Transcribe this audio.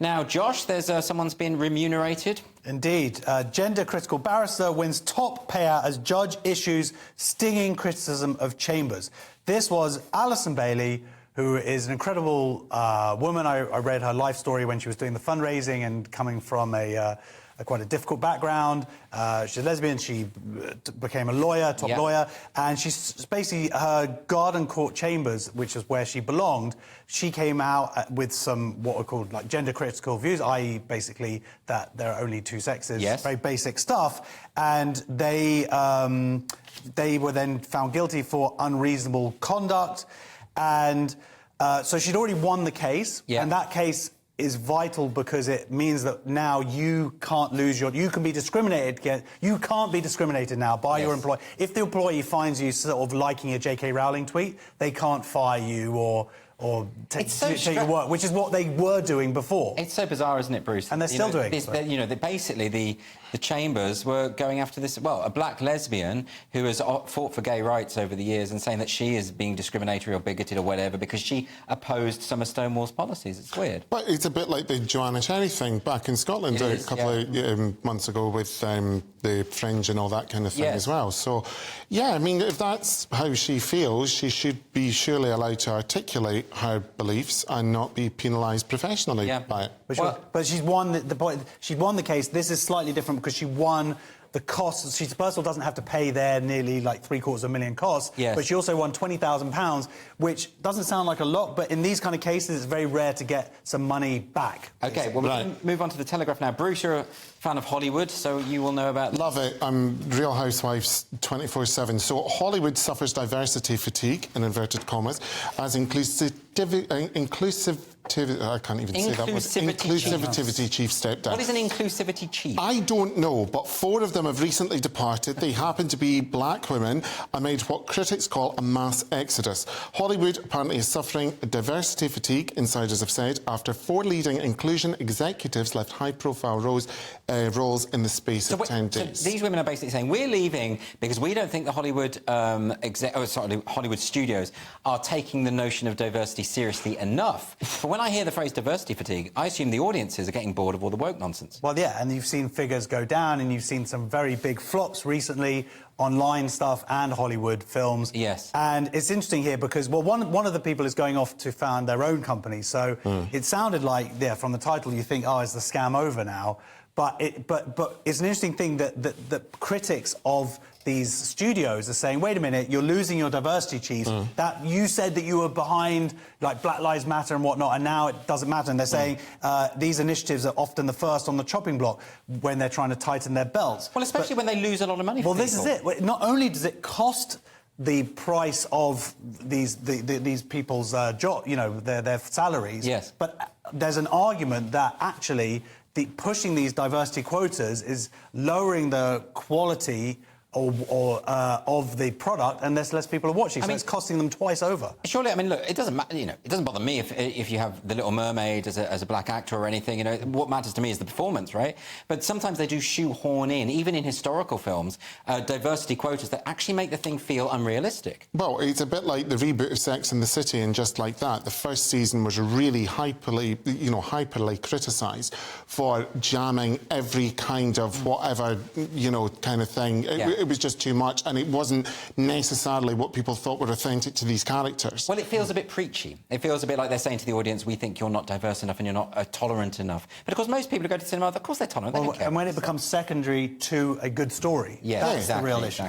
Now, Josh, there's someone's been remunerated. Indeed. Gender-critical barrister wins top payout as judge issues stinging criticism of Chambers. This was Alison Bailey, who is an incredible woman. I read her life story when she was doing the fundraising and coming from quite a difficult background. She's a lesbian. She became a lawyer, top lawyer, and she's basically her garden court chambers, which is where she belonged. She came out with some what are called like gender critical views, i.e., basically that there are only two sexes. Yes. Very basic stuff, and they were then found guilty for unreasonable conduct, and so she'd already won the case, and that case is vital because it means that now you can't lose you can be discriminated against. You can't be discriminated now by your employer. If the employee finds you sort of liking a J.K. Rowling tweet, they can't fire you or take your work, which is what they were doing before. It's so bizarre, isn't it, Bruce? And they're still doing it. Basically, the Chambers were going after this, well, a black lesbian who has fought for gay rights over the years and saying that she is being discriminatory or bigoted or whatever because she opposed some of Stonewall's policies. It's weird. But it's a bit like the Joanna Cherry thing back in Scotland a couple of months ago with the Fringe and all that kind of thing as well. So, yeah, I mean, if that's how she feels, she should be surely allowed to articulate her beliefs and not be penalised professionally by it. But she's won the point. She won the case. This is slightly different because she won the costs. She first of all doesn't have to pay their nearly like $750,000 costs. But she also won £20,000, which doesn't sound like a lot, but in these kind of cases, it's very rare to get some money back. OK, well, we can move on to the Telegraph now. Bruce, you're a fan of Hollywood, so you will know about... Love it. I'm Real Housewives 24/7. So Hollywood suffers diversity fatigue, in inverted commas, as I can't even say that word. Inclusivity chief stepped down. What is an inclusivity chief? I don't know, but 4 of them have recently departed. They happen to be black women amid what critics call a mass exodus. Hollywood apparently is suffering diversity fatigue, insiders have said, after 4 leading inclusion executives left high-profile roles in the space of 10 days. So these women are basically saying, we're leaving because we don't think the Hollywood, Hollywood studios are taking the notion of diversity seriously enough. But when I hear the phrase diversity fatigue, I assume the audiences are getting bored of all the woke nonsense. Well, yeah, and you've seen figures go down, and you've seen some very big flops recently, online stuff and Hollywood films. Yes. And it's interesting here because, well, one of the people is going off to found their own company, so it sounded like, from the title, you think, oh, is the scam over now? But it's an interesting thing that critics of these studios are saying, wait a minute, you're losing your diversity chief. That you said that you were behind like Black Lives Matter and whatnot, and now it doesn't matter. And they're saying these initiatives are often the first on the chopping block when they're trying to tighten their belts. Well, especially when they lose a lot of money. Well, this is it. Not only does it cost the price of these people's job, their salaries. Yes. But there's an argument that actually pushing these diversity quotas is lowering the quality of the product, and there's less people are watching. So it's costing them twice over. Surely, I mean, look, it doesn't matter. It doesn't bother me if you have the Little Mermaid as a black actor or anything. What matters to me is the performance, right? But sometimes they do shoehorn in, even in historical films, diversity quotas that actually make the thing feel unrealistic. Well, it's a bit like the reboot of Sex and the City, and just like that, the first season was really hyperly criticised for jamming every kind of whatever, kind of thing. It was just too much, and it wasn't necessarily what people thought were authentic to these characters. Well, it feels a bit preachy. It feels a bit like they're saying to the audience, we think you're not diverse enough and you're not tolerant enough. But, of course, most people who go to cinema, of course they're tolerant. They don't care. And when it becomes secondary to a good story, that's the real issue.